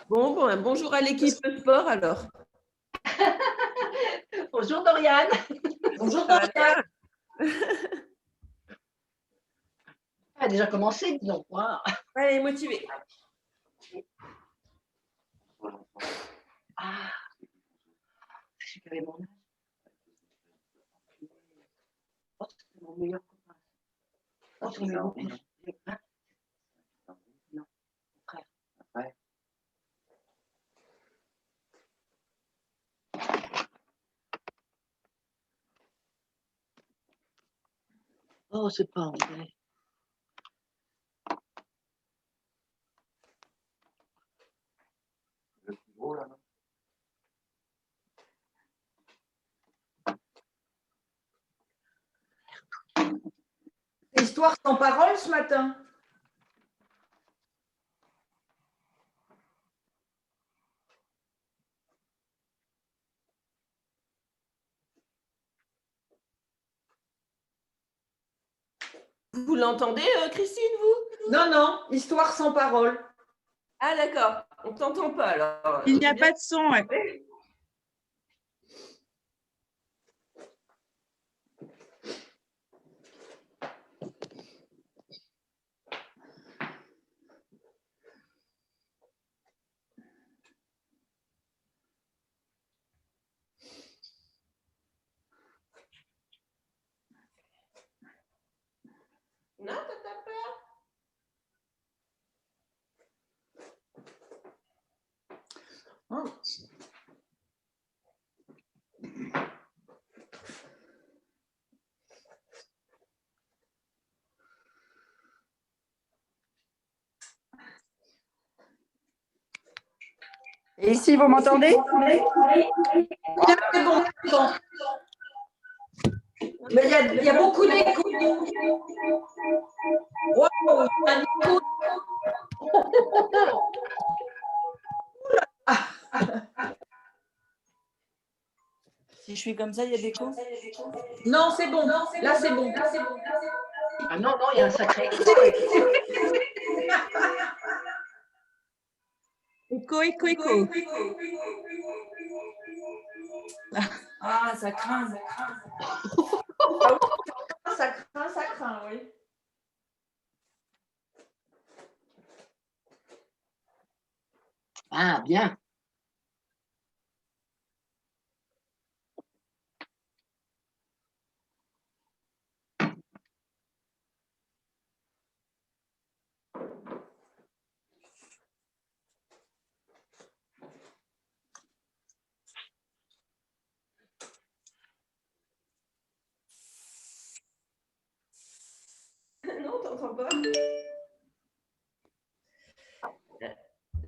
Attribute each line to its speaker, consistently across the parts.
Speaker 1: Bonjour à l'équipe sport alors.
Speaker 2: Bonjour Doriane.
Speaker 1: Bonjour Doriane.
Speaker 2: Elle a déjà commencé, dis donc. Wow.
Speaker 1: Elle est motivée.
Speaker 2: Ah, c'est super mon âge. Oh, c'est mon meilleur copain. Oh, c'est mon meilleur copain. Non, mon frère.
Speaker 3: Ouais.
Speaker 2: Oh, c'est pas vrai.
Speaker 3: Le plus gros là, non?
Speaker 1: Histoire sans parole ce matin. Vous l'entendez, Christine, vous?
Speaker 4: Non, non, histoire sans parole.
Speaker 1: Ah d'accord, on ne t'entend pas alors.
Speaker 4: Il n'y a pas de son. Ouais.
Speaker 1: Non, t'as peur?
Speaker 4: Oh. Et ici, vous m'entendez?
Speaker 2: C'est bon, c'est bon. Mais il y a beaucoup d'écho. Wow, un écho.
Speaker 4: Si je suis comme ça, il y a des coups?
Speaker 2: Non, c'est bon. Là, c'est bon. Ah non, non, il y a un sacré écho.
Speaker 4: Écho, écho, écho.
Speaker 1: Ah, ça craint, ça craint. Ça craint, oui.
Speaker 2: Ah, bien.
Speaker 1: Non, t'entends pas.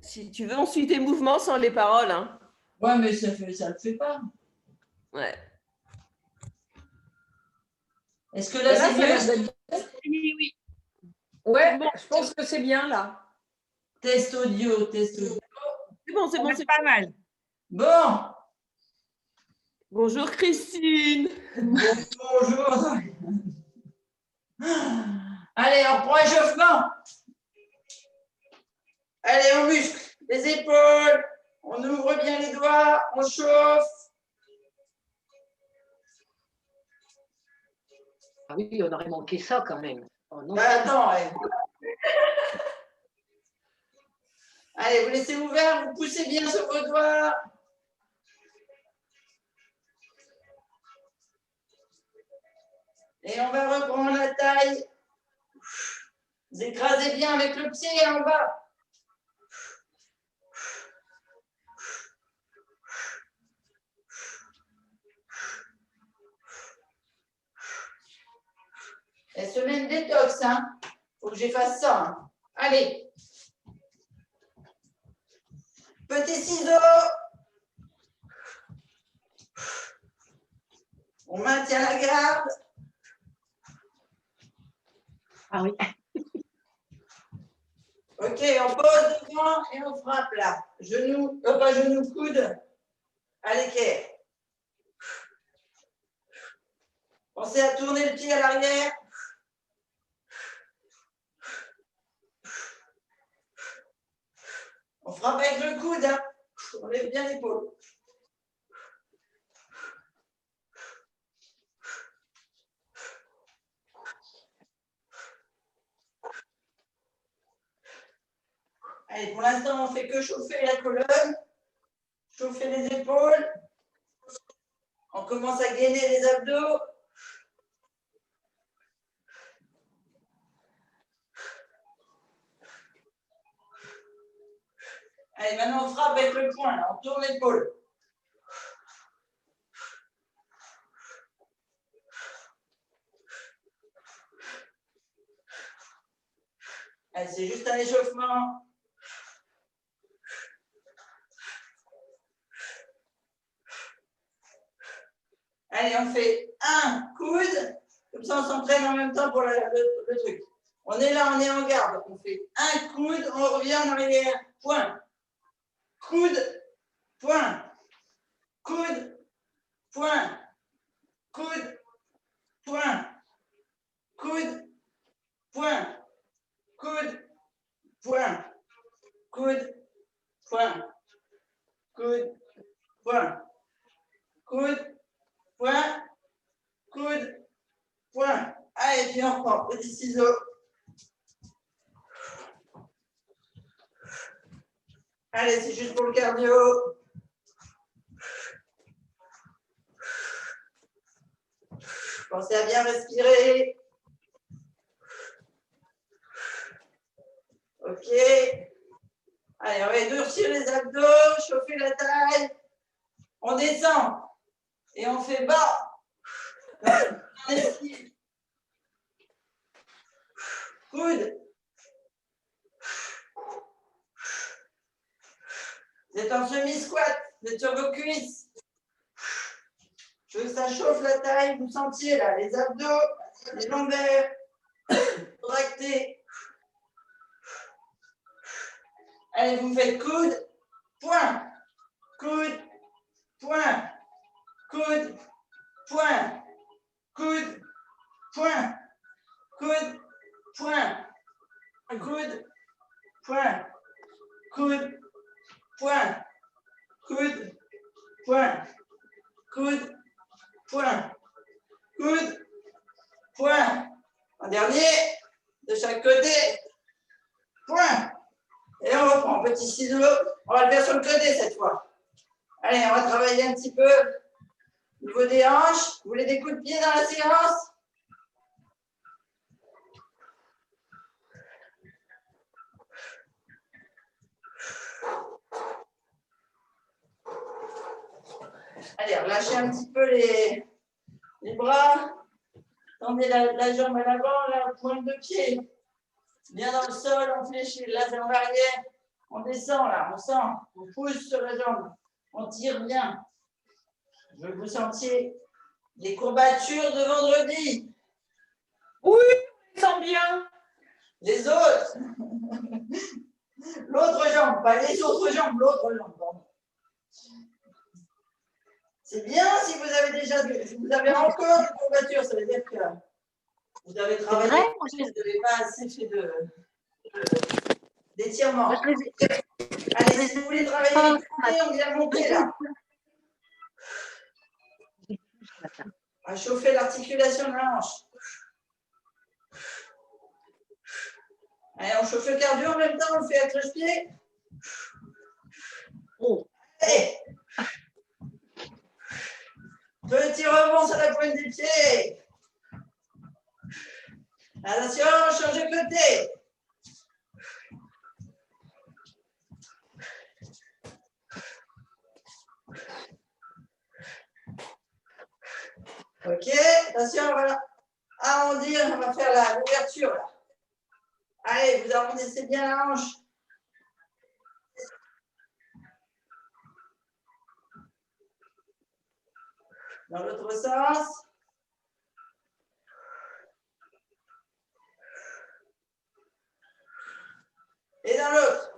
Speaker 1: Si tu veux, on suit tes mouvements sans les paroles. Hein.
Speaker 4: Ouais, mais ça le fait pas.
Speaker 1: Ouais.
Speaker 4: Est-ce que là, c'est mieux?
Speaker 1: Oui, oui.
Speaker 4: Ouais,
Speaker 1: bon.
Speaker 4: je pense que c'est bien là.
Speaker 5: Test audio, test audio.
Speaker 1: C'est bon, c'est bon.
Speaker 4: C'est pas mal.
Speaker 5: Bon.
Speaker 1: Bonjour Christine.
Speaker 5: Bonjour. Allez, on reprend l'échauffement. Allez, on muscle les épaules. On ouvre bien les doigts. On chauffe.
Speaker 2: Ah oui, on aurait manqué ça quand même. Oh, non.
Speaker 5: Bah, attends. Ouais. Allez, vous laissez ouvert. Vous poussez bien sur vos doigts. Et on va reprendre la taille. Vous écrasez bien avec le pied en bas. Et semaine détox, hein. Faut que j'efface ça. Hein. Allez. Petit ciseau. On maintient la garde.
Speaker 2: Ah oui.
Speaker 5: Ok, on pose devant et on frappe là. Genou, pas genou, coude à l'équerre. Pensez à tourner le pied à l'arrière. On frappe avec le coude, hein. On lève bien l'épaule. Allez, pour l'instant, on ne fait que chauffer la colonne, chauffer les épaules. On commence à gainer les abdos. Allez, maintenant on frappe avec le poing, là. On tourne l'épaule. Allez, c'est juste un échauffement. Allez, on fait un coude, comme ça on s'entraîne en même temps pour le truc. On est là, on est en garde. On fait un coude, on revient en arrière. Point. Coude, point. Coude, point. Coude, point. Coude, point. Coude, point. Coude, point. Coude, point. Coude, point. Coude, point. Allez, puis on reprend. Petit ciseau. Allez, c'est juste pour le cardio. Pensez à bien respirer. Ok. Allez, on va durcir les abdos, chauffer la taille. On descend et on fait bas. On esquive. Coude. Vous êtes en semi-squat, vous êtes sur vos cuisses. Je veux que ça chauffe la taille, vous sentiez là, les abdos, les lombaires, contractés. Allez, vous faites coude, point, coude, point, coude, point, coude, point, coude, point, coude, point, coude, point, coude, point, coude, point, coude, point. Un dernier, de chaque côté, point. Et on reprend, petit ciseau. On va le faire sur le côté cette fois. Allez, on va travailler un petit peu au niveau des hanches. Vous voulez des coups de pied dans la séance? Allez, relâchez un petit peu les bras. Tendez la jambe à l'avant, la pointe de pied. Bien dans le sol, on fléchit. Là, c'est en arrière. On descend là, on sent. On pousse sur la jambe. On tire bien. Je veux que vous sentiez les courbatures de vendredi.
Speaker 4: Oui, on sent bien.
Speaker 5: Les autres. L'autre jambe, pas les autres jambes, l'autre jambe. Pardon. C'est bien si vous avez déjà, vous avez encore des courbatures, ça veut dire que vous avez travaillé, vous n'avez pas assez fait d'étirement. Allez, si vous voulez travailler les pieds, on vient monter là. À chauffer l'articulation de la hanche. Allez, on chauffe le cardio en même temps, on le fait avec le pied. Allez. Petit rebond sur la pointe du pied. Attention, change de côté. Ok, attention, on va arrondir, on va faire l'ouverture là. Allez, vous arrondissez bien la hanche. Dans l'autre sens. Et dans l'autre.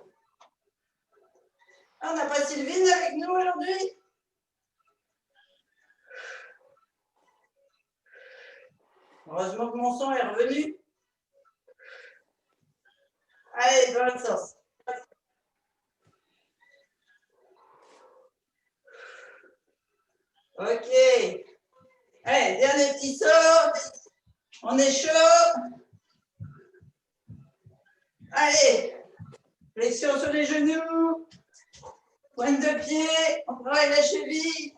Speaker 5: Ah, on n'a pas Sylvine avec nous aujourd'hui? Heureusement que mon son est revenu. Allez, dans l'autre sens. Ok. Allez, dernier petit saut. On est chaud. Allez. Flexion sur les genoux. Pointe de pied. On travaille la cheville.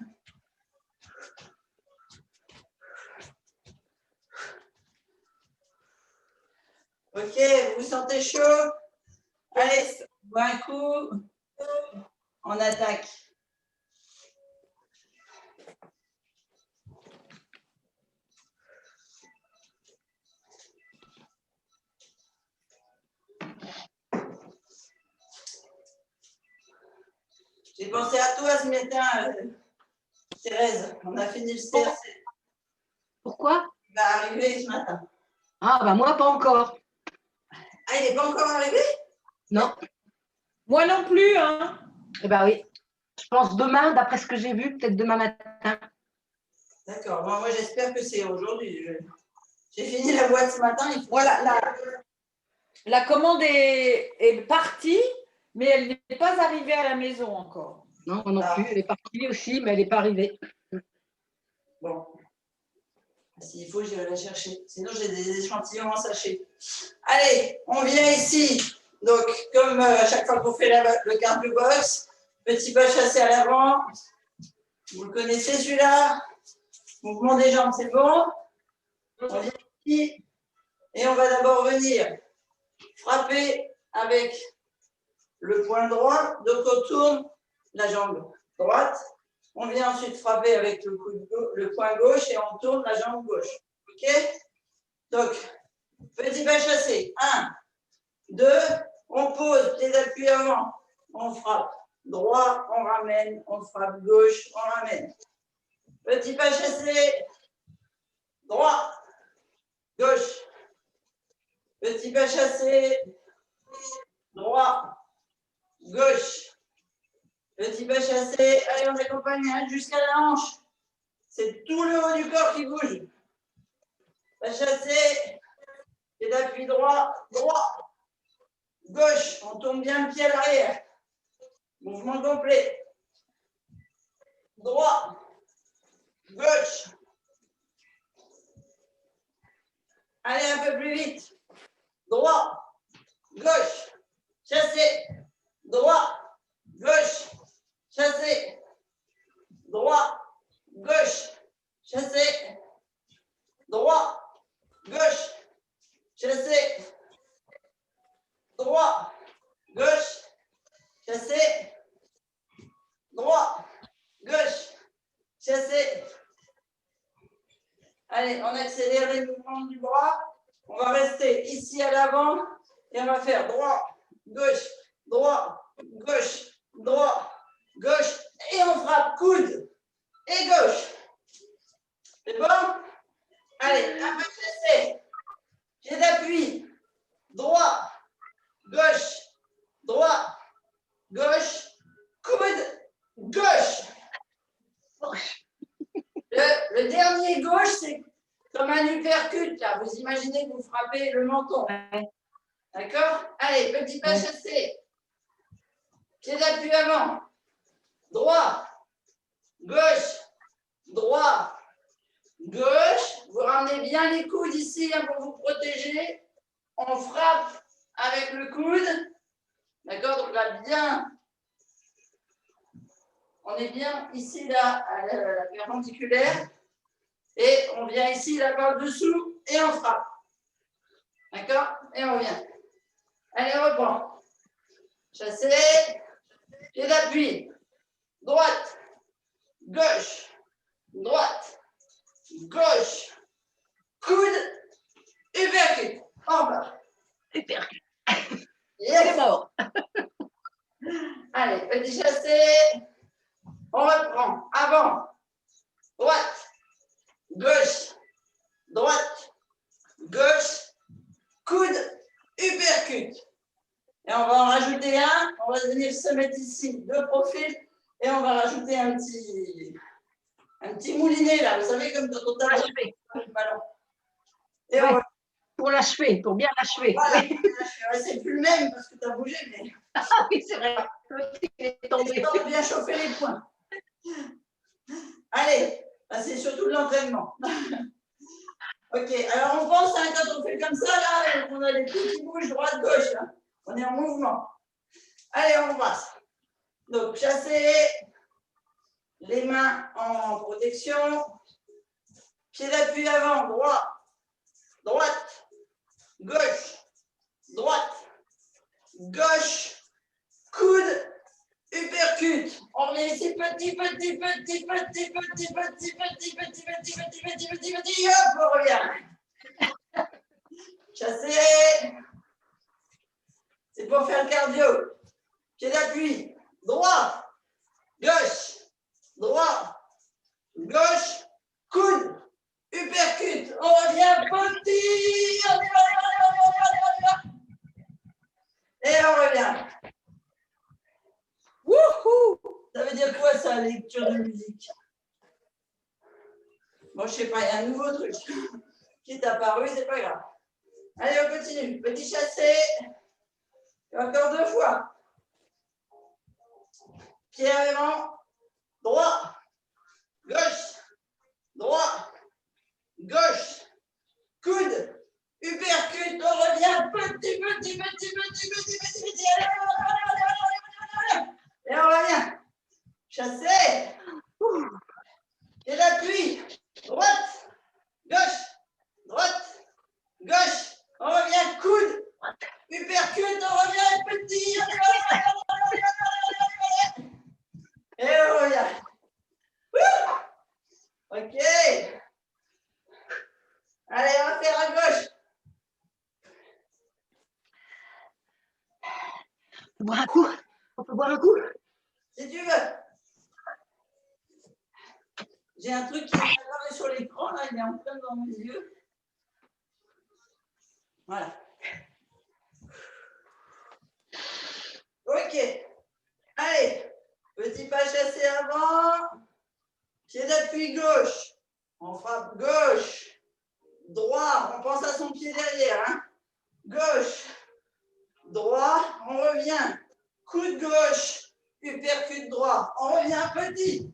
Speaker 5: Ok, vous vous sentez chaud? Allez, un coup. On attaque. J'ai pensé à toi ce matin, Thérèse. On a fini le CRC.
Speaker 2: Pourquoi?
Speaker 5: Il va arriver ce matin.
Speaker 2: Ah, bah moi, pas encore.
Speaker 5: Ah, il n'est pas encore arrivé?
Speaker 2: Non.
Speaker 4: Moi non plus, hein.
Speaker 2: Eh ben oui. Je pense demain, d'après ce que j'ai vu, peut-être demain matin.
Speaker 5: D'accord. Bon, moi, j'espère que c'est aujourd'hui. J'ai fini la boîte ce matin.
Speaker 4: Voilà, la commande est partie, mais elle n'est pas arrivée à la maison encore.
Speaker 2: Non, moi non plus. Elle est partie aussi, mais elle n'est pas arrivée.
Speaker 5: Bon. S'il faut, j'irai la chercher. Sinon, j'ai des échantillons en sachet. Allez, on vient ici. Donc, comme à chaque fois qu'on fait le cardio box, petit pas chassé à l'avant. Vous le connaissez celui-là? Mouvement des jambes, c'est bon? On vient ici. Et on va d'abord venir frapper avec le poing droit. Donc, on tourne la jambe droite. On vient ensuite frapper avec le poing gauche et on tourne la jambe gauche. OK? Donc, petit pas chassé. 1, 2, on pose, pied d'appui avant. On frappe droit, on ramène. On frappe gauche, on ramène. Petit pas chassé. Droit, gauche. Petit pas chassé. Droit, gauche. Petit pas chassé. Allez, on accompagne jusqu'à la hanche. C'est tout le haut du corps qui bouge. Pas chassé. Pied d'appui droit, droit. Gauche. On tourne bien le pied à l'arrière. Mouvement complet. Droit. Gauche. Allez, un peu plus vite. Droit. Gauche. Chassé. Droit. Gauche. Chassé. Droit. Gauche. Chassé. Droit. Gauche. Chassé. Droit. Gauche. Chassé. Droit. Gauche. Chassé. Allez, on accélère les mouvements du bras. On va rester ici à l'avant et on va faire droit, gauche, droit, gauche, droit, gauche et on frappe coude et gauche. C'est bon? Allez, un peu chassé. Pied d'appui. Droit, gauche, droit, gauche, coude, gauche. Le dernier gauche, c'est comme un uppercut, là. Vous imaginez que vous frappez le menton. D'accord? Allez, petit pas chassé. Pied d'appui avant. Droit, gauche, droit, gauche. Vous ramenez bien les coudes ici hein, pour vous protéger. On frappe avec le coude. D'accord? Donc là, bien. On est bien ici, là, à la perpendiculaire. Et on vient ici, là, par dessous, et on frappe. D'accord? Et on vient. Allez, on reprend. Chassé. Pied d'appui. Droite. Gauche. Droite. Gauche. Coude. Uppercut. En bas.
Speaker 2: Uppercut.
Speaker 5: Yes.
Speaker 2: C'est mort.
Speaker 5: Allez, petit chassé. On reprend. Avant. Droite. Gauche. Droite. Gauche. Coude. Uppercut. Et on va en rajouter un. On va venir se mettre ici de profil. Et on va rajouter un petit moulinet là. Vous savez, comme quand on tape le ballon. Et
Speaker 2: Ouais.
Speaker 5: on va...
Speaker 2: Pour l'achever, pour bien l'achever.
Speaker 5: Voilà.
Speaker 2: Oui.
Speaker 5: C'est plus le même parce que tu as bougé, mais
Speaker 2: Ah oui, c'est vrai. Il est tombé.
Speaker 5: on va bien chauffer les poings. Allez, c'est surtout de l'entraînement. Ok, alors on pense, hein, quand on fait comme ça, là, on a les pieds qui bougent droite-gauche. Hein. On est en mouvement. Allez, on passe. Donc, chasser, les mains en protection, pied d'appui avant, droit, droite, gauche, droite, gauche, coude, uppercut. On remet ici, petit, hop, on revient. Chasser. C'est pour faire le cardio. Pied d'appui, droit, gauche, droit, gauche, coude, uppercut. On revient petit. On y va. Et on revient. Wouhou! Ça veut dire quoi ça, lecture de musique? Bon, je sais pas, il y a un nouveau truc qui est apparu, c'est pas grave. Allez, on continue. Petit chassé. Et encore 2 fois. Pied avant, droit, gauche, droit, gauche, coude, uppercut, on revient petit. Allez, et on revient. Chasser. Pied d'appui, droite, gauche, gauche, on revient, coude, uppercut, on revient petit. Et on revient. Ok. Allez, on va faire à gauche.
Speaker 2: On peut boire un coup? On peut boire un coup?
Speaker 5: Si tu veux. J'ai un truc qui est apparu sur l'écran, là, il est en plein dans mes yeux. Voilà. Ok. Allez. Petit pas chassé avant. Pied d'appui gauche. On frappe gauche. Droit. On pense à son pied derrière. Hein. Gauche. Droit. On revient. Coude gauche. Uppercut droit. On revient petit.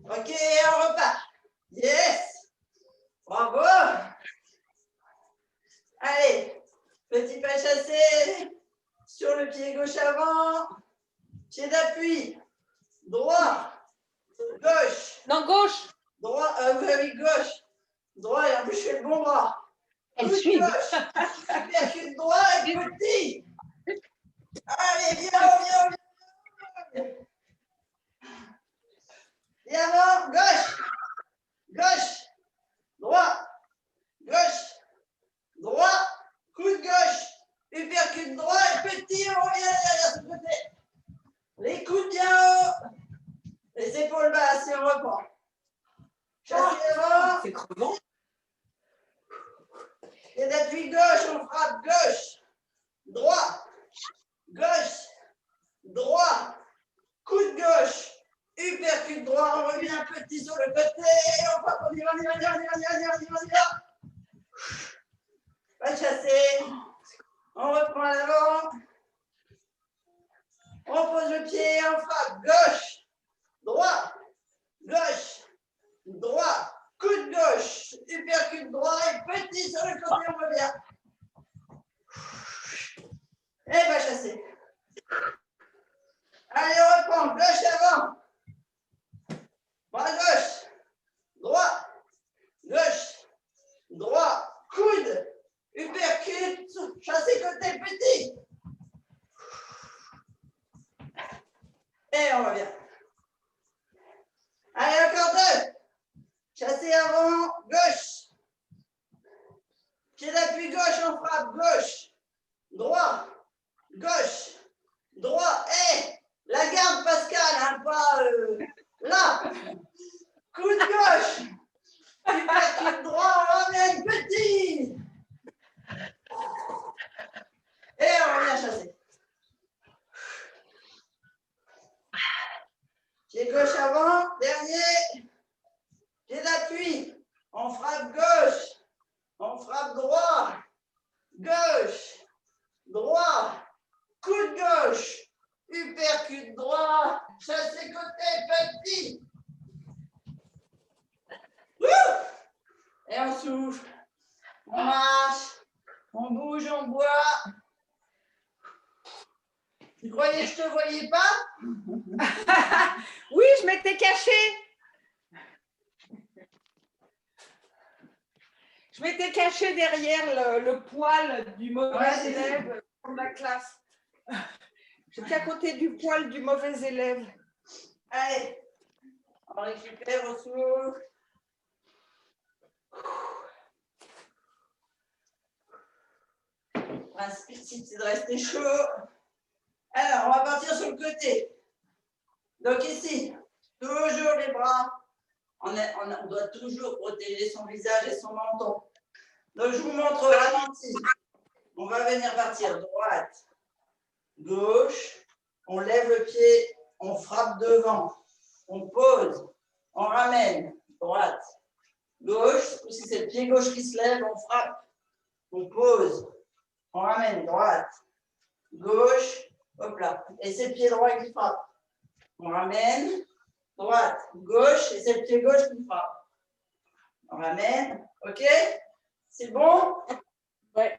Speaker 5: Ok, on repart. Yes. Bravo. Allez. Petit pas chassé. Sur le pied gauche avant. Pied d'appui. Droit. Gauche.
Speaker 4: Non, gauche.
Speaker 5: Droit. Oui, gauche. Droit, et en plus, je fais le bon bras.
Speaker 2: Elle
Speaker 5: Coude
Speaker 2: suit.
Speaker 5: gauche. Uppercut droit et petit. Allez, viens. Et avant, gauche. Gauche. Droit. Gauche. Droit. Coude gauche. Uppercut droit et petit. On revient derrière ce côté. Les coudes bien haut. Les épaules basses et on reprend. Chasser avant.
Speaker 4: C'est crevant.
Speaker 5: Et d'appui gauche, on frappe gauche. Droit. Gauche. Droit. Coude gauche. Uppercut droit. On revient petit sur le côté. On frappe. On y va. Pas chasser. On reprend à l'avant. On pose le pied. On frappe gauche. Droit. Gauche. Droit. Coude gauche. Uppercut droit. Et petit sur le côté. On revient. Et va chasser. Allez, on reprend. Gauche avant. Bras gauche. Droit. Gauche. Droit. Coude. Uppercut. Chasser côté petit. Et on revient. Allez, encore 2. Chasser avant. Gauche. Pied d'appui gauche. On frappe. Gauche. Droit. Gauche. Droit. Et la garde, Pascal. Hein, pas là. Coude gauche. Uppercut droit. On revient petit. Et on revient chasser. Pied gauche avant. Dernier. Pied d'appui. On frappe gauche. On frappe droit. Gauche. Droit. Coude gauche. Uppercut droit. Chasser côté petit. Et on souffle. On marche. On bouge, on boit. Tu croyais que je te voyais pas?
Speaker 4: Oui, je m'étais cachée. Je m'étais cachée derrière le poil du mauvais
Speaker 5: Ouais,
Speaker 4: élève pour la classe. J'étais à côté du poil du mauvais élève.
Speaker 5: Allez, on récupère, on souffle. Inspire si tu de rester chaud. Alors, on va partir sur le côté. Donc ici, toujours les bras. On doit toujours protéger son visage et son menton. Donc je vous montre au ralenti. On va venir partir droite, gauche. On lève le pied, on frappe devant. On pose, on ramène. Droite, gauche. Si c'est le pied gauche qui se lève, on frappe. On pose, on ramène. Droite, gauche. Hop là. Et c'est le pied droit qui frappe. On ramène. Droite, gauche. Et c'est le pied gauche qui frappe. On ramène. OK? C'est bon?
Speaker 4: Ouais.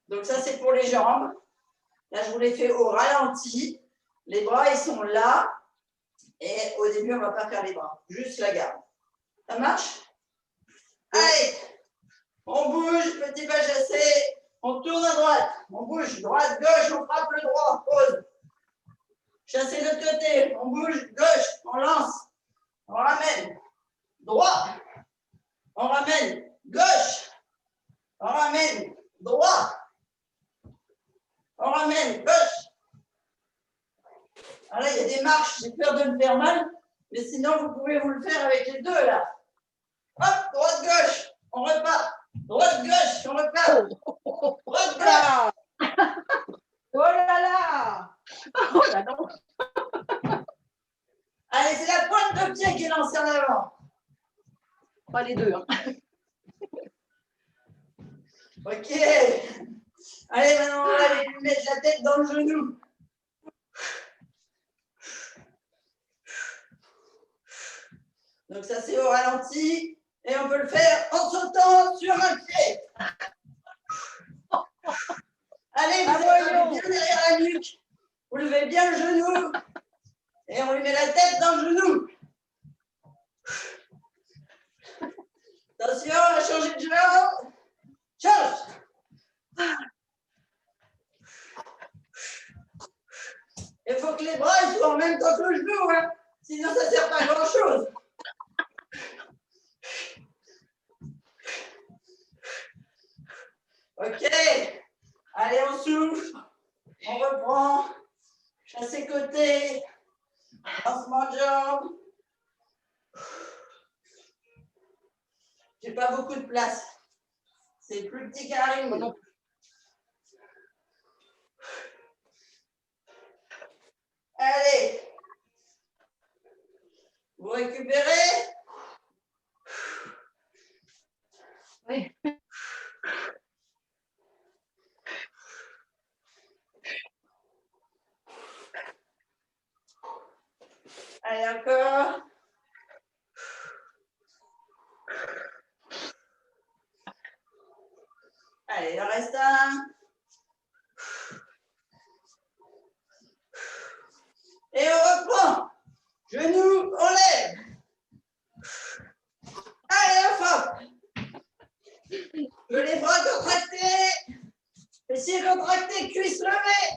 Speaker 5: Donc ça, c'est pour les jambes. Là, je vous les fais au ralenti. Les bras, ils sont là. Et au début, on ne va pas faire les bras. Juste la garde. Ça marche? Allez! On bouge, petit pas chassé. On tourne à droite. On bouge. Droite, gauche, on frappe le droit. Pause. Chassez de l'autre côté. On bouge. Gauche. On lance. On ramène. Droit. On ramène. Gauche. On ramène. Droit. On ramène. Gauche. Alors là, il y a des marches. J'ai peur de me faire mal. Mais sinon, vous pouvez vous le faire avec les deux là. Hop, droite, gauche. On repart. Droite, gauche. On repart. Droite, gauche.
Speaker 4: Oh là là!
Speaker 1: Oh là non.
Speaker 5: Allez, c'est la pointe de pied qui est lancée en avant.
Speaker 1: Pas les deux. Hein.
Speaker 5: Ok. Allez, maintenant, on va aller lui mettre la tête dans le genou. Donc ça, c'est au ralenti. Et on peut le faire en sautant sur un pied. Allez, vous allez bien derrière la nuque. Vous levez bien le genou. Et on lui met la tête dans le genou. Attention, on va changer de jambe. Change. Il faut que les bras ils soient en même temps que le genou. Hein. Sinon, ça ne sert pas à grand-chose. Ok. Allez, on souffle. On reprend. Chassez côté. Lancement de jambes. J'ai pas beaucoup de place. C'est plus petit qu'un ring. Allez. Vous récupérez.
Speaker 1: Oui.
Speaker 5: Allez, encore. Allez, il en reste un. Et on reprend. Genoux, on lève. Allez, on frappe. Les bras contractés. Fessiers contractés, cuisses levées.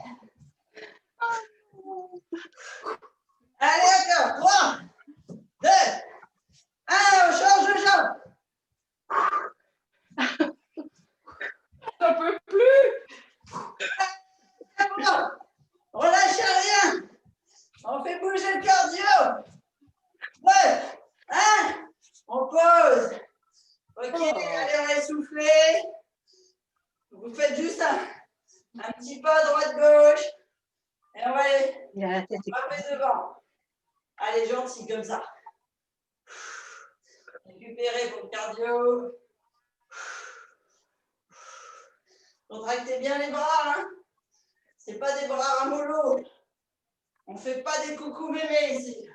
Speaker 5: Allez, encore. 3, 2, 1, on change de jambe.
Speaker 4: On ne peut plus.
Speaker 5: Relâchez rien. On fait bouger le cardio. 2, 1, on pose. Ok, allez, on va essouffler. Vous faites juste un petit pas droite-gauche. Et on va aller frapper devant. Allez, gentil, comme ça. Récupérez pour le cardio. Contractez bien les bras. Hein. Ce n'est pas des bras ramollos. On ne fait pas des coucou mémés ici.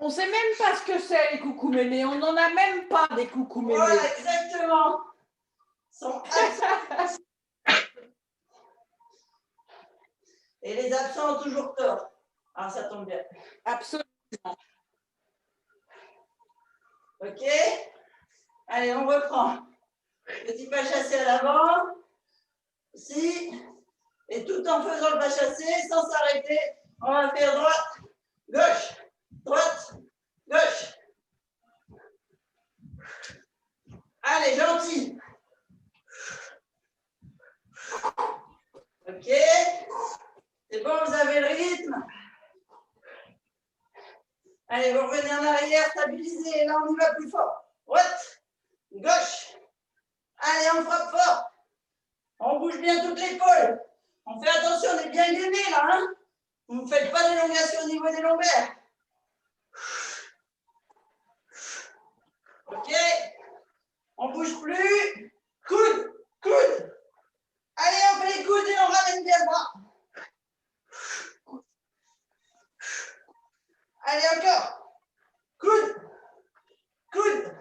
Speaker 4: On ne sait même pas ce que c'est les coucous mémés. On n'en a même pas des coucous mémés.
Speaker 5: Voilà, exactement. Ils sont absents. Et les absents ont toujours tort. Alors, ça tombe bien.
Speaker 4: Absolument.
Speaker 5: OK? Allez, on reprend. Petit pas chassé à l'avant. Ici. Et tout en faisant le pas chassé, sans s'arrêter, on va faire droite, gauche, droite, gauche. Allez, gentil. OK? C'est bon, vous avez le rythme? Allez, vous revenez en arrière, stabilisez. Là, on y va plus fort. Droite, gauche. Allez, on frappe fort. On bouge bien toute l'épaule. On fait attention, on est bien gainé là. Hein? Vous ne faites pas d'élongation au niveau des lombaires. OK? On ne bouge plus. Coude, coude. Allez, on fait les coudes et on ramène bien le bras. Allez, encore. Coude, coude.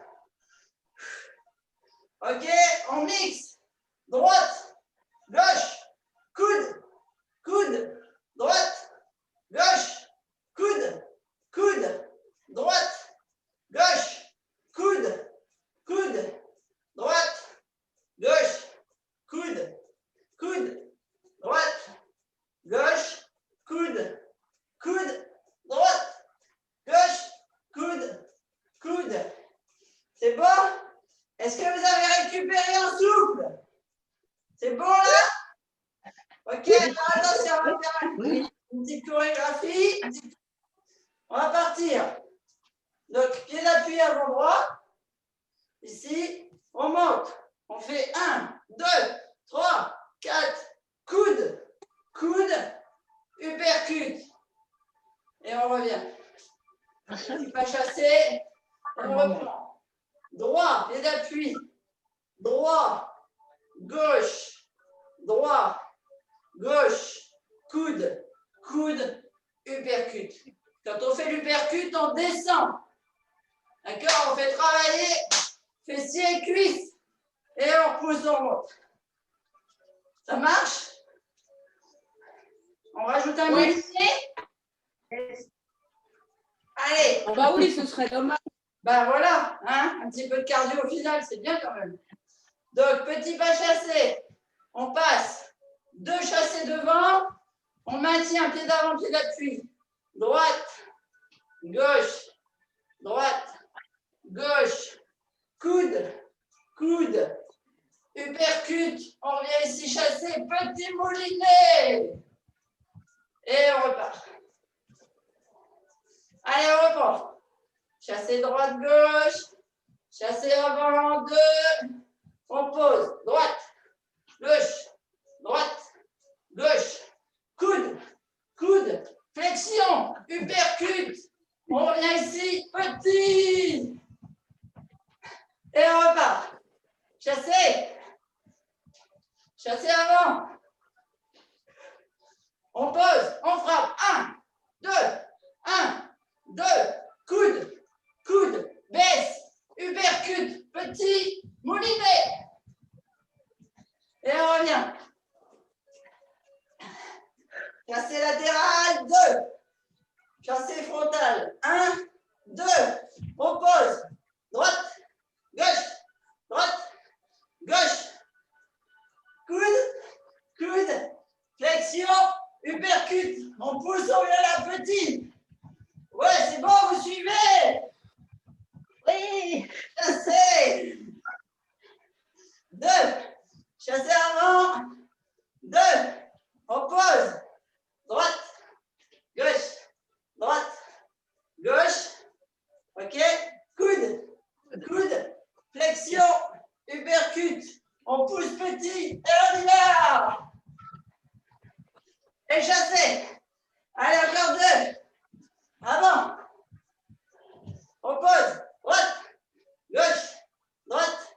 Speaker 5: OK, on mixe. Droite, gauche, coude, coude, droite, gauche, coude, coude, droite, gauche, coude, coude, droite, gauche, coude, coude, droite, gauche, coude, coude, droite, gauche, coude, coude. C'est bon? Est-ce que vous avez récupéré en souffle? C'est bon là? Ok, alors attention, on va faire une petite chorégraphie. On va partir. Donc, pied d'appui avant droit. Ici, on monte. On fait 1, 2, 3, 4, coude, coude, uppercut. Et on revient. Petit pas chassé. Et on reprend. Droit, pied d'appui. Droit, gauche, droit, gauche, coude, coude, uppercut. Quand on fait l'uppercut, on descend. D'accord? On fait travailler fessiers et cuisses. Et on repousse, on remonte. Ça marche? On rajoute un millier? Allez!
Speaker 4: Bah oui, ce serait dommage.
Speaker 5: Ben voilà, hein, un petit peu de cardio au final, c'est bien quand même. Donc, petit pas chassé, on passe 2 chassés devant, on maintient pied d'avant, pied d'appui. Droite, gauche, droite, gauche, coude, coude, uppercut. On revient ici chasser, petit moulinet. Et on repart. Allez, on reprend. Chassé droite-gauche, chassé avant, 2. On pose. Droite, gauche, droite, gauche. Coude, coude, flexion, uppercut. On revient ici, petit. Et on repart. Chassé. Chassé avant. On pose, on frappe. 1, 2, 1, 2, coude. Coude, baisse, uppercut, petit, moulinet. Et on revient. Chassé latéral, 2. Chassé frontal, 1, 2. On pose. Droite, gauche, droite, gauche. Coude, coude, flexion, uppercut. On pousse, on vient là, petit. Ouais, c'est bon, vous suivez? Oui, chassé. 2. Chassé avant. 2. On pose. Droite, gauche, droite, gauche. OK? Coude, coude, flexion, uppercut. On pousse petit et on y va. Et chassé. Allez, encore 2. Avant. On pose. Droite, gauche, droite,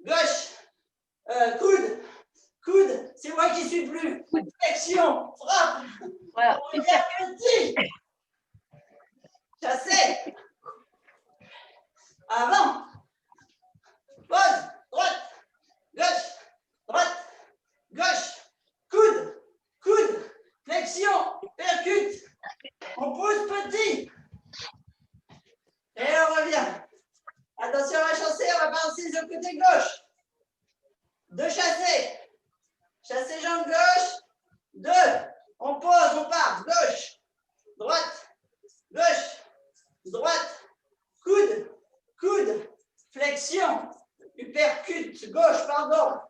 Speaker 5: gauche. Coude, coude. C'est moi qui suis plus. Flexion, frappe.
Speaker 1: Voilà.
Speaker 5: On revient petit. Chassé. Avant. Pause. Droite. Gauche. Droite. Gauche. Coude. Coude. Flexion. Percute. On pousse petit. Et on revient. Attention à la chassé, on va passer sur le côté gauche. 2 chassés. Chassé jambe gauche. 2. On pose, on part. Gauche. Droite. Gauche. Droite. Coude. Coude. Flexion. Uppercut. Gauche, pardon.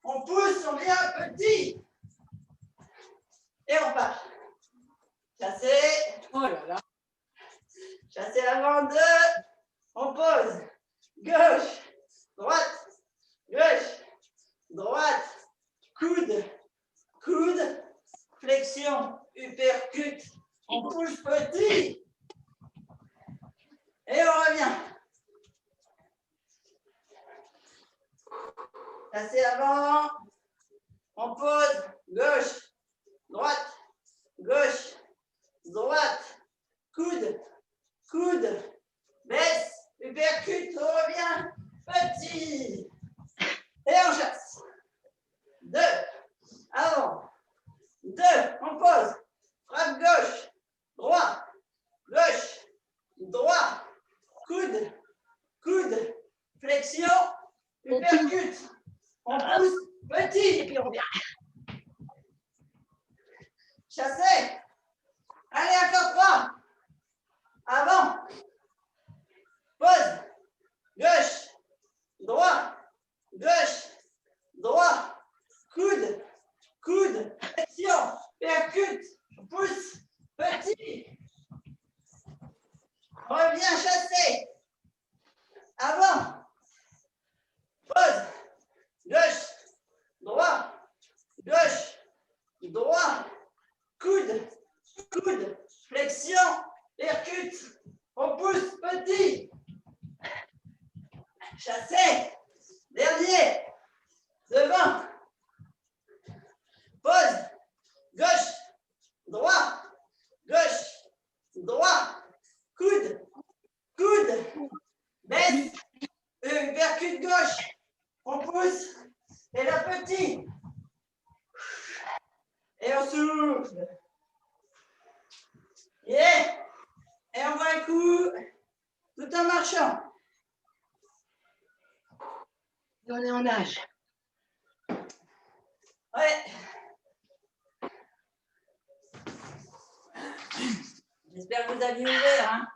Speaker 5: On pousse, on vient petit. Et on part. Chassé.
Speaker 4: Oh là là.
Speaker 5: Chassé avant 2. On pose. Gauche. Droite. Gauche. Droite. Coude. Coude. Flexion. Uppercut. On pousse petit. Et on revient. Chassé avant. On pose. Gauche. Droite. Gauche. Droite. Coude. Coude. Baisse. Uppercut. On revient. Petit. Et on chasse. 2. Avant. 2. On pose. Frappe gauche. Droit. Gauche. Droit. Coude. Coude. Flexion. Uppercut. On pousse. Petit. Et puis on revient. Chassé. Allez, encore 3. Avant. Pose. Gauche. Droit. Gauche. Droit. Coude. Coude. Flexion. Percute. Pousse. Petit. Reviens chasser. Avant. Pose. Gauche. Droit. Gauche. Droit. Coude. Coude. Flexion. Percute. On pousse. Petit. Chasser. Dernier. Devant. Pose. Gauche. Droit. Gauche. Droit. Coude. Coude. Baisse. Percute gauche. On pousse. Et la petite. Et on souffle. Yeah. Et on voit un coup. Tout en marchant.
Speaker 2: On est en nage.
Speaker 5: Ouais. J'espère que vous aviez ouvert. Hein.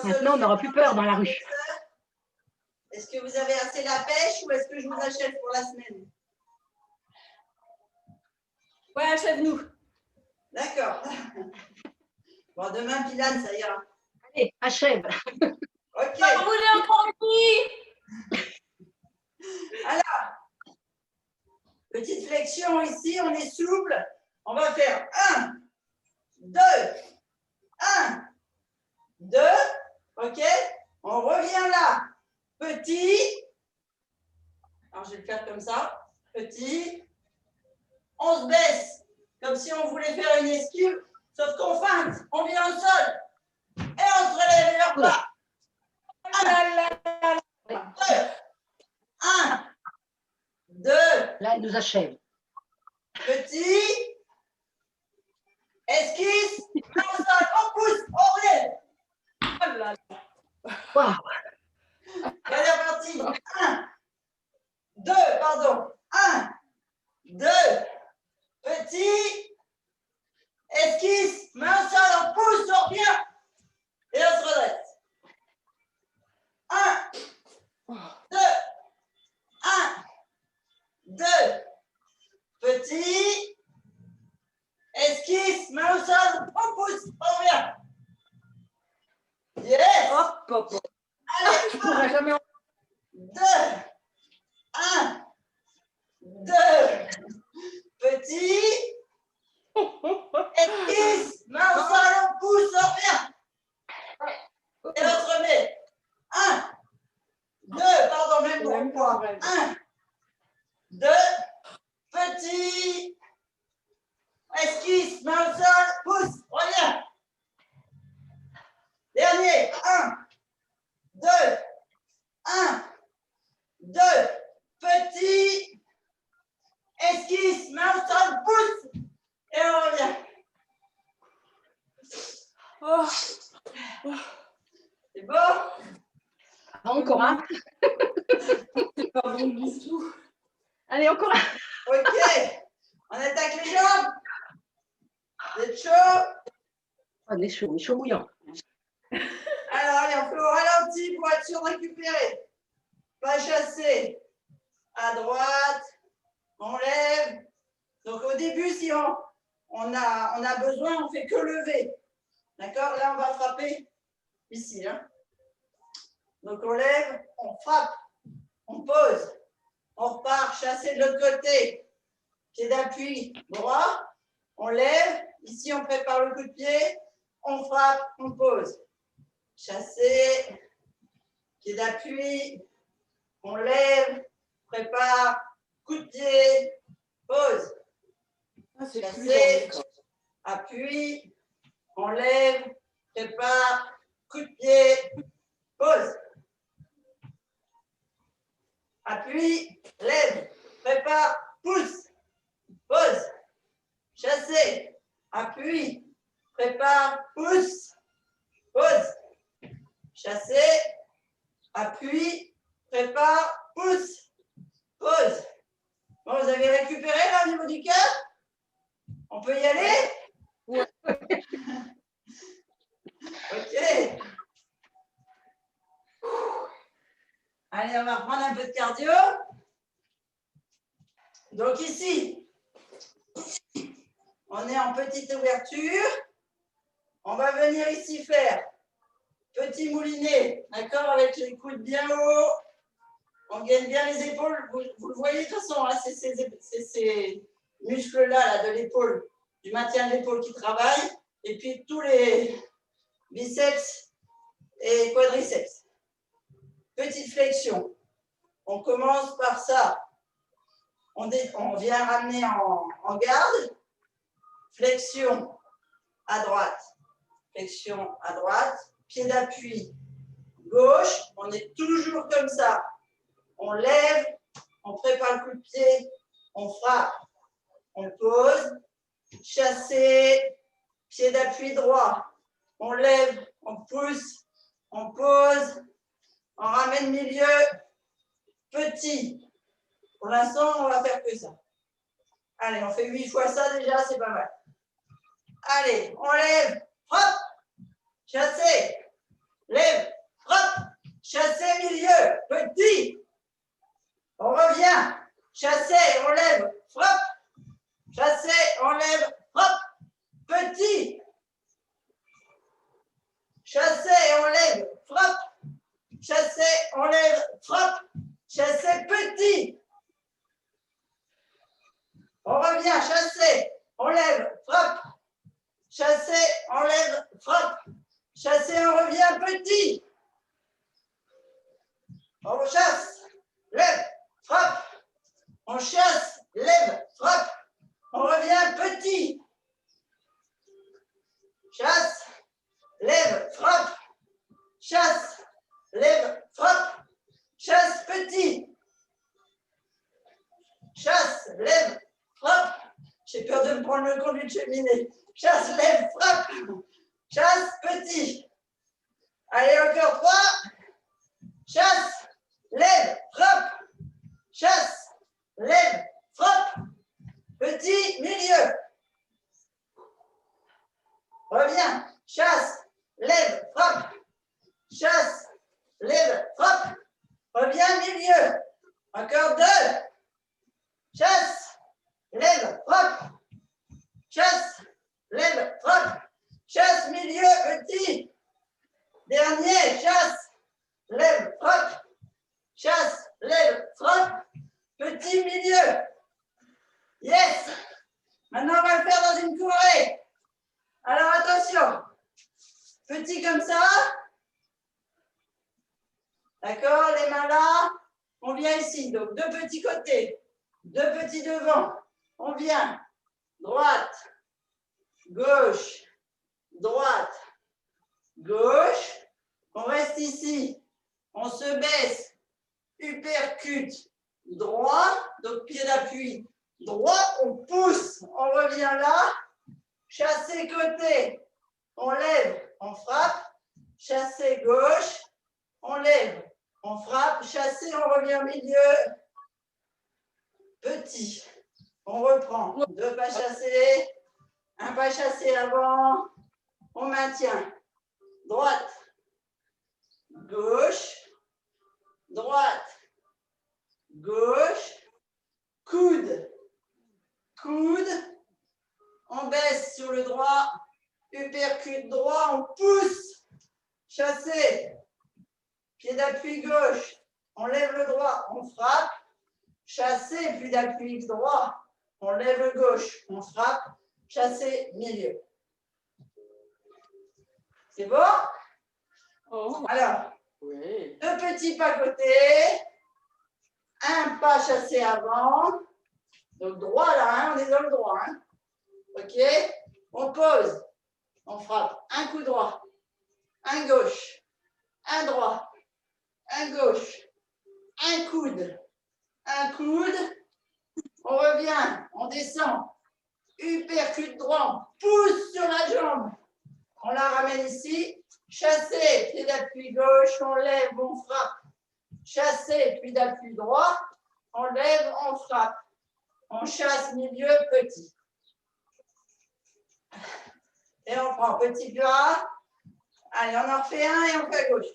Speaker 2: Maintenant, on n'aura plus peur dans la rue.
Speaker 5: Est-ce que vous avez assez la pêche ou est-ce que je vous achète pour la semaine?
Speaker 1: Ouais, achève-nous.
Speaker 5: D'accord. Bon, demain, Pilane, ça ira.
Speaker 2: Allez, achève.
Speaker 5: Ok.
Speaker 1: Vous voulez encore une nuit?
Speaker 5: Alors, petite flexion ici, on est souple. On va faire 1, 2, 1, 2. Ok. On revient là. Petit. Alors, je vais le faire comme ça. Petit. On se baisse comme si on voulait faire une esquive, sauf qu'on feinte. On vient au sol. Et on se relève et on repart. 1, 2.
Speaker 2: Là, elle nous achève.
Speaker 5: Petit. Esquisse. On sol. On pousse. On relève. Oh là là.
Speaker 2: Waouh.
Speaker 5: Dernière partie. 1, 2, pardon. 1, 2. Petit. Esquisse. Main au sol. On pousse. On revient. Et on se redresse. 1, 2. 1, 2. Petit. Esquisse. Main au sol. On pousse. On revient. Yes.
Speaker 1: Hop, hop, hop.
Speaker 5: Allez.
Speaker 1: On n'a jamais
Speaker 5: 2, 1, 2. Petit. Esquisse, main au sol, on pousse, on revient. Et on se remet. 1, 2, pardon, même pour moi. 1, 2, petit. Esquisse, main au sol, pousse, reviens. Dernier, 1, 2, 1, 2, petit. Esquisse, main au sol, pousse. Et on revient. C'est bon?
Speaker 1: Encore un.
Speaker 4: C'est pas bon du tout.
Speaker 1: Allez, encore un.
Speaker 5: Ok. On attaque les jambes. Vous êtes chaud?
Speaker 1: On est chaud mouillant.
Speaker 5: Alors, allez, on fait au ralenti pour être sûr de récupérer. Pas chasser. À droite. On lève. Donc, au début, si on a besoin, on ne fait que lever. D'accord? Là, on va frapper ici. Hein? Donc, on lève, on frappe, on pose, on repart, chasser de l'autre côté. Pied d'appui droit, on lève. Ici, on prépare le coup de pied, on frappe, on pose. Chasser, pied d'appui, on lève, prépare, coup de pied, pose. Chasser, appui, on lève, prépare, coup de pied, pose. Appuie, lève, prépare, pousse, pose. Chasser, appuie, prépare, pousse, pose. Chasser, appuie, prépare, pousse, pose. Bon, vous avez récupéré là au niveau du cœur? On peut y aller?
Speaker 1: Ouais.
Speaker 5: Ok. Allez, on va reprendre un peu de cardio. Donc ici, on est en petite ouverture. On va venir ici faire petit moulinet, d'accord, avec les coudes bien hauts. On gagne bien les épaules. Vous le voyez de toute façon, hein, c'est ces muscles-là là, de l'épaule, du maintien de l'épaule qui travaillent. Et puis tous les biceps et quadriceps. Petite flexion. On commence par ça. On vient ramener en garde. Flexion à droite. Flexion à droite. Pied d'appui gauche. On est toujours comme ça. On lève. On prépare le coup de pied. On frappe. On pose. Chasser. Pied d'appui droit. On lève. On pousse. On pose. On ramène milieu. Petit. Pour l'instant, on va faire que ça. Allez, on fait 8 fois ça déjà, c'est pas mal. Allez, on lève, frappe, chasser, lève, frappe, chasser, milieu, petit. On revient, chasser, on lève, frappe, chasser, on lève, frappe, petit. Chasser, on lève, frappe, chasser, on lève, frappe, chasser, petit. On revient, chasser, on lève, frappe. Chasser, on lève, frappe. Chasser, on revient, petit. On chasse, lève, frappe. On chasse, lève, frappe. On revient, petit. Chasse, lève, frappe. Chasse, lève, frappe. Chasse, petit. Chasse, lève, frappe. J'ai peur de me prendre le conduit de cheminée. Chasse, lève, frappe. Chasse, petit. Allez, encore 3. Chasse, lève, frappe. Chasse, lève, frappe. Petit, milieu. Reviens. Chasse, lève, frappe. Chasse, lève, frappe. Reviens, milieu. Encore 2. Chasse, lève, frappe. Chasse, lève, frappe. Chasse, milieu, petit. Dernier, chasse, lève, frappe. Chasse, lève, frappe. Petit, milieu. Yes. Maintenant, on va le faire dans une courbe Petit comme ça. D'accord, les mains là. On vient ici. Donc, 2 petits côtés. 2 petits devant. On vient. Droite. Gauche. Droite. Gauche. On reste ici. On se baisse. Uppercut. Droit. Donc, pied d'appui. Droit. On pousse. On revient là. Chassé côté. On lève. On frappe. Chassé gauche. On lève. On frappe, chassé, on revient au milieu. Petit. On reprend. 2 pas chassés. 1 pas chassé avant. On maintient. Droite. Gauche. Droite. Gauche. Coude. Coude. On baisse sur le droit. Uppercut droit. On pousse. Chassé. Pied d'appui gauche, on lève le droit, on frappe. Chassé, pied d'appui droit, on lève le gauche, on frappe. Chassé, milieu. C'est bon?
Speaker 4: Oh.
Speaker 5: Alors,
Speaker 4: Oui.
Speaker 5: 2 petits pas côté, 1 pas chassé avant. Donc droit là, hein, on est dans le droit. Hein. Ok? On pose, on frappe. Un coup droit, un gauche, un droit. Un gauche, un coude, on revient, on descend, uppercut droit, on pousse sur la jambe, on la ramène ici, chassé, pied d'appui gauche, on lève, on frappe, chassé, pied d'appui droit, on lève, on frappe, on chasse milieu, petit. Et on prend petit plat, allez, on en refait un et on fait à gauche.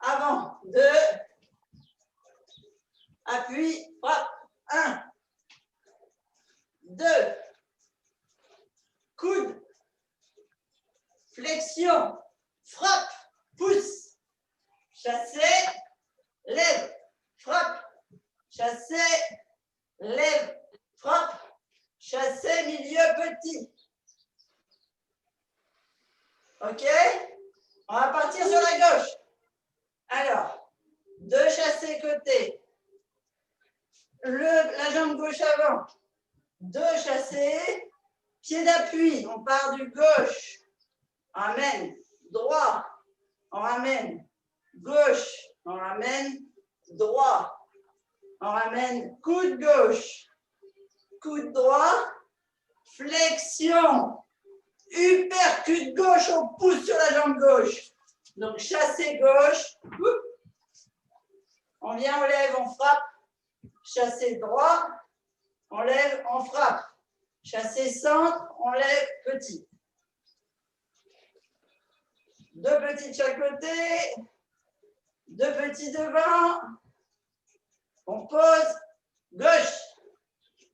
Speaker 5: Avant, 2, appui, frappe, 1, 2, coude, flexion, frappe, pousse, chassé, lève, frappe, chassé, lève, frappe, chassé, milieu, petit. Ok? On va partir sur la gauche. Alors, 2 chassés côté, la jambe gauche avant, 2 chassés, pied d'appui, on part du gauche, on ramène droit, on ramène gauche, on ramène droit, on ramène coude gauche, coude droit, flexion, uppercut gauche, on pousse sur la jambe gauche. Donc, chassé gauche, on vient, on lève, on frappe, chassé droit, on lève, on frappe, chassé centre, on lève, petit. 2 petits de chaque côté, 2 petits devant, on pose, gauche,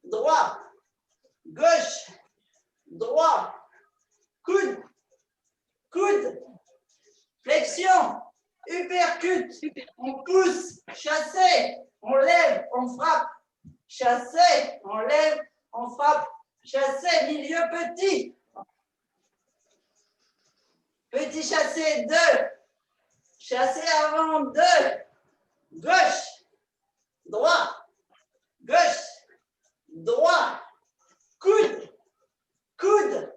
Speaker 5: droit, gauche, droit, coude, coude, flexion, uppercut, on pousse, chassé, on lève, on frappe, chassé, on lève, on frappe, chassé, milieu, petit. Petit chassé, 2, chassé avant, 2, gauche, droit, gauche, droit, coude, coude,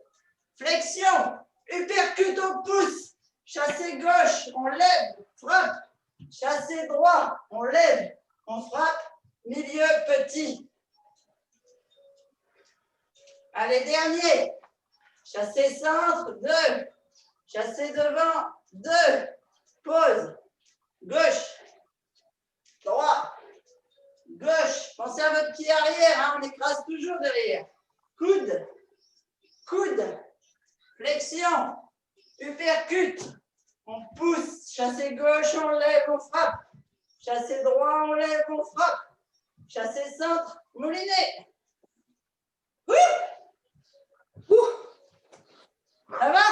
Speaker 5: flexion, uppercut, on pousse, chassé gauche, on lève, frappe, chassé droit, on lève, on frappe, milieu, petit. Allez, dernier, chassé centre, 2, chassé devant, 2, pause, gauche, droit, gauche, pensez à votre pied arrière, hein, on écrase toujours derrière, coude, coude, flexion, uppercut, on pousse, chassé gauche, on lève, on frappe, chassé droit, on lève, on frappe, chassé centre, moulinet. Ouh. Ça va?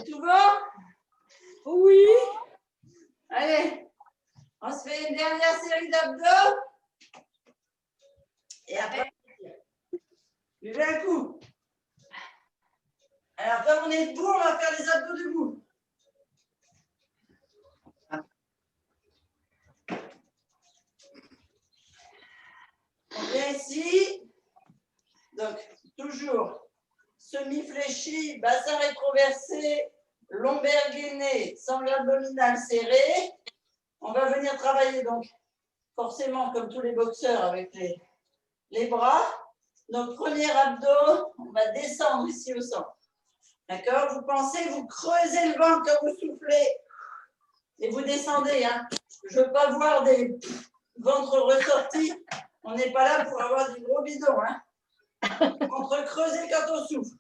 Speaker 5: Tout bon?
Speaker 4: Oui.
Speaker 5: Allez, on se fait une dernière série d'abdos. Et après, est debout, on va faire les abdos debout. On vient ici. Donc, toujours semi-fléchi, bassin rétroversé, lombaire gainée, sangle abdominale serrée. On va venir travailler donc forcément comme tous les boxeurs avec les bras. Donc, premier abdos, on va descendre ici au centre. D'accord? Vous pensez, vous creusez le ventre quand vous soufflez et vous descendez. Hein? Je ne veux pas voir des ventres ressortis. On n'est pas là pour avoir du gros bidon. Hein? Entre creuser quand on souffle.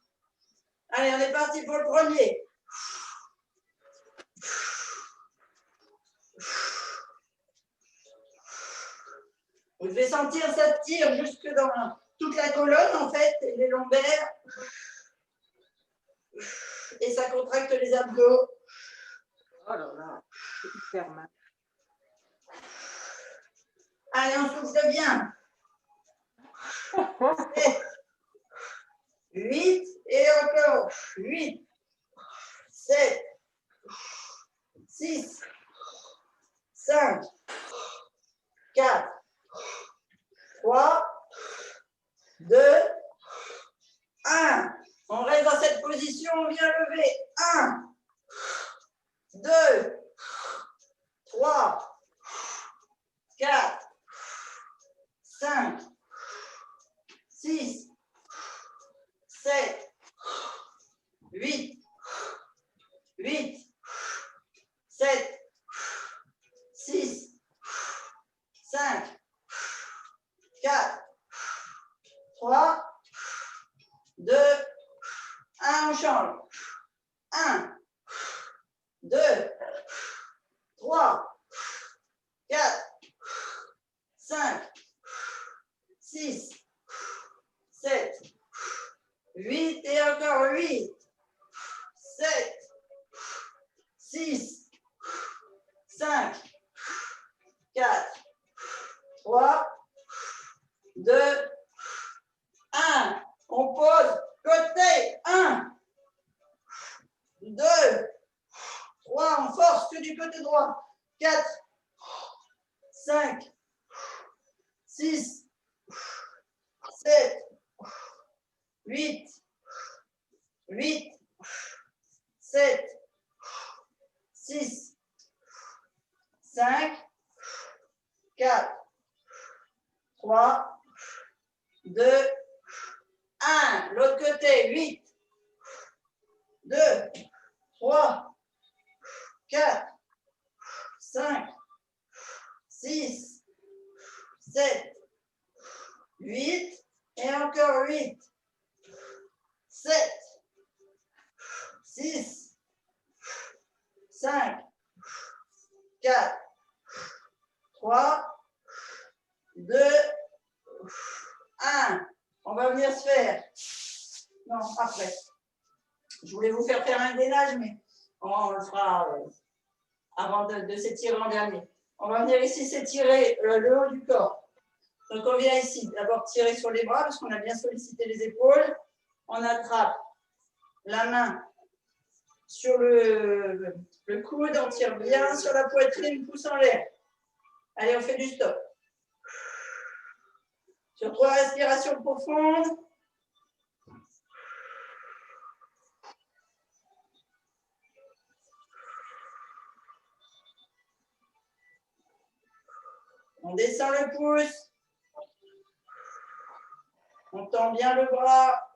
Speaker 5: Allez, on est parti pour le premier. Vous devez sentir, ça tire jusque dans toute la colonne, en fait, et les lombaires. Et ça contracte les abdos.
Speaker 2: Oh là là, c'est hyper mal.
Speaker 5: Allez, on souffle bien. 8 et encore. 8, 7, 6, 5, 4, 3, 2, 1. On reste dans cette position, on vient lever. 1, 2, 3, 4, 5, 6, 7, 8, 7, 6, 5, 4, 3, 2, 1, on change. 1, 2, 3, 4, 5, 6, 7, 8 et encore 8, 7, 6, 5, 4, 3, 2, 1. On pose côté 1, 2, 3, on force que du côté droit. 4, 5, 6, 7, 8, 7, 6, 5, 4, 3, 2, 1. L'autre côté, 8, 2, 3, 4, 5, 6, 7, 8 et encore 8, 7, 6, 5, 4, 3, 2, 1. On va venir se faire. Non, après. Je voulais vous faire un gainage, mais on le fera avant de s'étirer en dernier. On va venir ici s'étirer le haut du corps. Donc on vient ici d'abord tirer sur les bras parce qu'on a bien sollicité les épaules. On attrape la main sur le coude, on tire bien sur la poitrine, pouce en l'air. Allez, on fait du stop. Sur 3 respirations profondes. On descend le pouce. On tend bien le bras.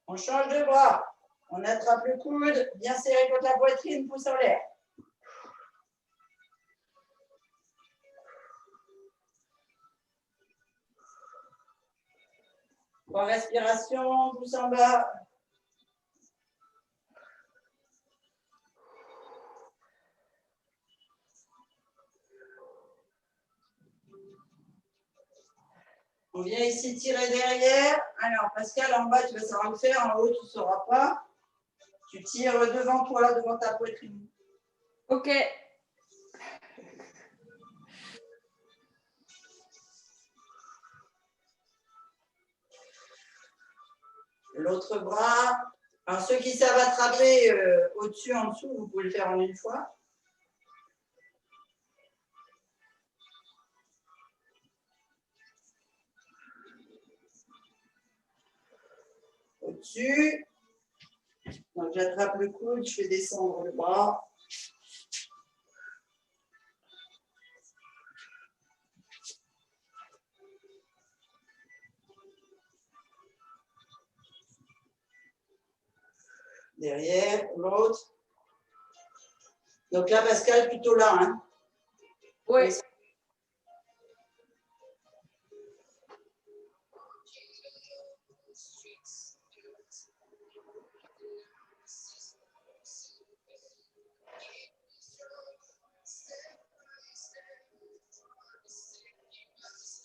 Speaker 5: On change de bras. On attrape le coude, bien serré contre la poitrine, pouce en l'air. Trois respirations, pouce en bas. On vient ici tirer derrière. Alors, Pascal, en bas, tu vas savoir le faire. En haut, tu ne sauras pas. Tu tires devant toi, devant ta poitrine.
Speaker 1: Ok.
Speaker 5: L'autre bras. Alors, ceux qui savent attraper au-dessus, en dessous, vous pouvez le faire en une fois. Au-dessus. Donc, j'attrape le coude, je fais descendre le bras. Derrière, l'autre. Donc là, Pascal, plutôt là. Hein.
Speaker 4: Oui.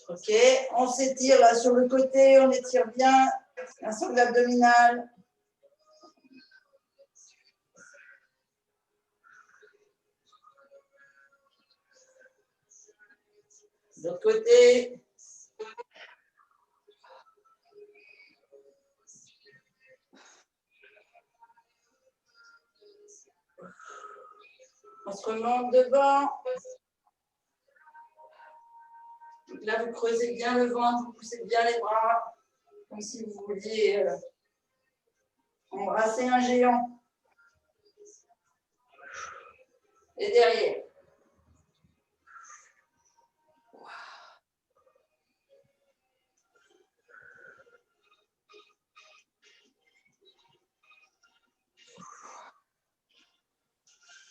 Speaker 5: Ok, on s'étire là sur le côté, on étire bien un sangle abdominal. De l'autre côté. On se remonte devant. Donc là, vous creusez bien le ventre, vous poussez bien les bras, comme si vous vouliez embrasser un géant. Et derrière.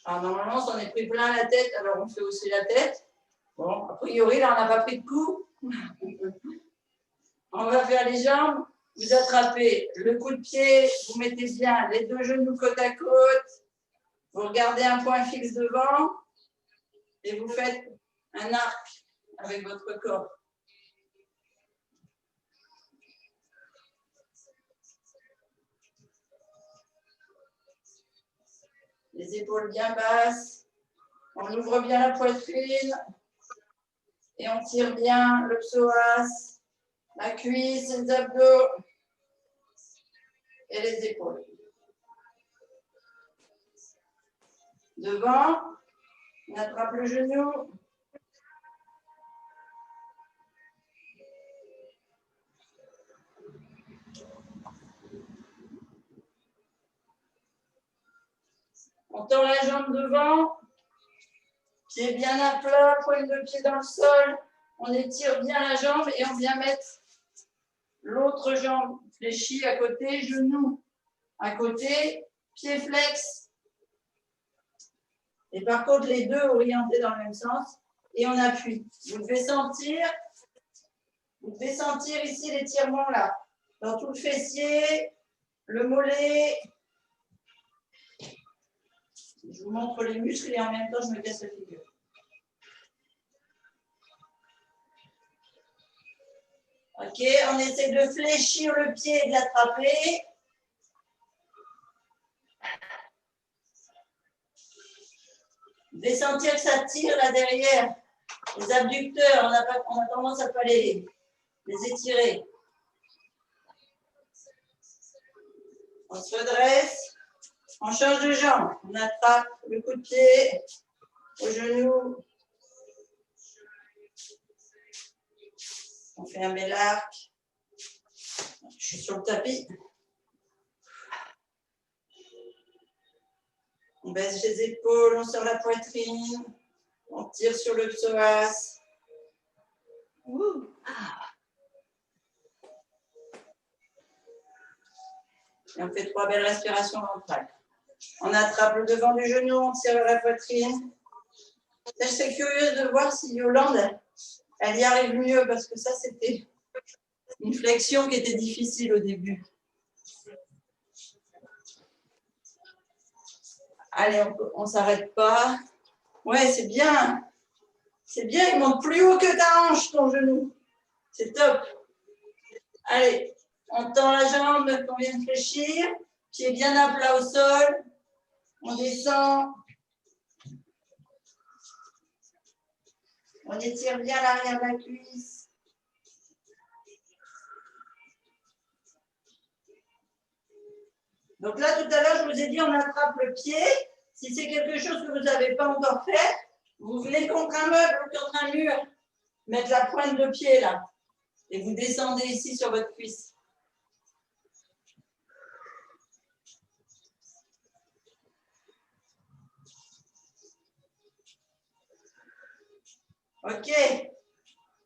Speaker 5: Alors normalement, on s'en est pris plein la tête, alors on fait aussi la tête. Bon, a priori, là, on n'a pas pris de coup. On va faire les jambes. Vous attrapez le coup de pied, vous mettez bien les deux genoux côte à côte. Vous regardez un point fixe devant et vous faites un arc avec votre corps. Les épaules bien basses. On ouvre bien la poitrine et on tire bien le psoas, la cuisse, les abdos et les épaules. Devant, on attrape le genou. On tend la jambe devant, pied bien à plat, pointe de pied dans le sol. On étire bien la jambe et on vient mettre l'autre jambe fléchie à côté, genou à côté, pied flex. Et par contre, les deux orientés dans le même sens. Et on appuie. Vous devez sentir ici l'étirement là. Dans tout le fessier, le mollet. Je vous montre les muscles et en même temps, je me casse la figure. Ok, on essaie de fléchir le pied et de l'attraper. Vous devez sentir que ça tire là derrière. Les abducteurs, on a tendance à ne pas les étirer. On se redresse. On change de jambe. On attrape le coup de pied au genou. On fait un bel arc. Je suis sur le tapis. On baisse les épaules, on serre la poitrine. On tire sur le psoas. Et on fait 3 belles respirations ventrales. On attrape le devant du genou, on tire la poitrine. Je serais curieuse de voir si Yolande, elle y arrive mieux, parce que ça, c'était une flexion qui était difficile au début. Allez, on ne s'arrête pas. Ouais, c'est bien. C'est bien, il monte plus haut que ta hanche, ton genou. C'est top. Allez, on tend la jambe qu'on vient de fléchir. Pied bien à plat au sol. On descend. On étire bien l'arrière de la cuisse. Donc là, tout à l'heure, je vous ai dit, on attrape le pied. Si c'est quelque chose que vous n'avez pas encore fait, vous venez contre un meuble ou contre un mur, mettre la pointe de pied là. Et vous descendez ici sur votre cuisse. Ok.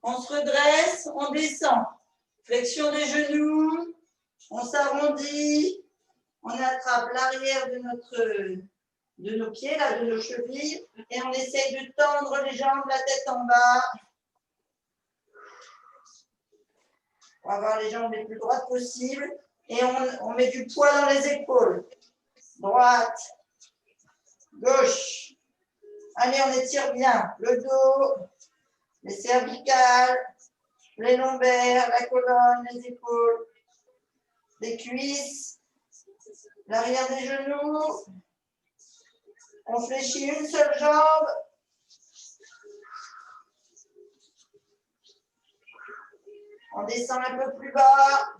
Speaker 5: On se redresse, on descend. Flexion des genoux. On s'arrondit. On attrape l'arrière de nos pieds, là, de nos chevilles. Et on essaye de tendre les jambes, la tête en bas. On va avoir les jambes les plus droites possibles. Et on met du poids dans les épaules. Droite, gauche. Allez, on étire bien le dos, les cervicales, les lombaires, la colonne, les épaules, les cuisses, l'arrière des genoux. On fléchit une seule jambe. On descend un peu plus bas.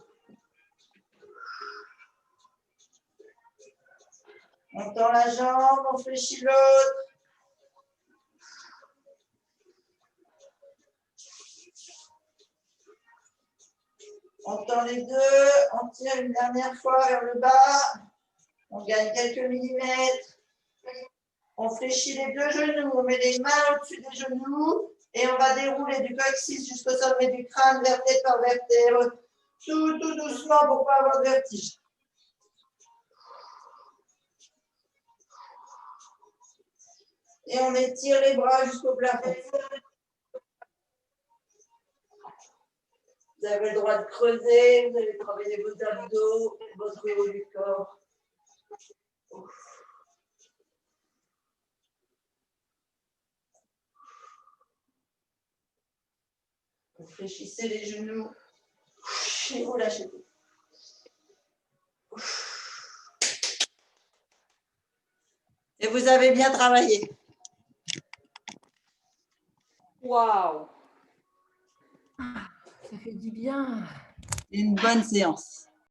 Speaker 5: On tend la jambe, on fléchit l'autre. On tend les deux, on tire une dernière fois vers le bas. On gagne quelques millimètres. On fléchit les deux genoux, on met les mains au-dessus des genoux et on va dérouler du coccyx jusqu'au sommet du crâne, vertèbre par vertèbre, tout doucement pour ne pas avoir de vertige. Et on étire les bras jusqu'au plafond. Vous avez le droit de creuser, vous allez travailler vos abdos, votre haut du corps. Vous fléchissez les genoux et vous lâchez tout. Et vous avez bien travaillé.
Speaker 4: Waouh!
Speaker 1: Ça fait du bien.
Speaker 5: Une bonne séance.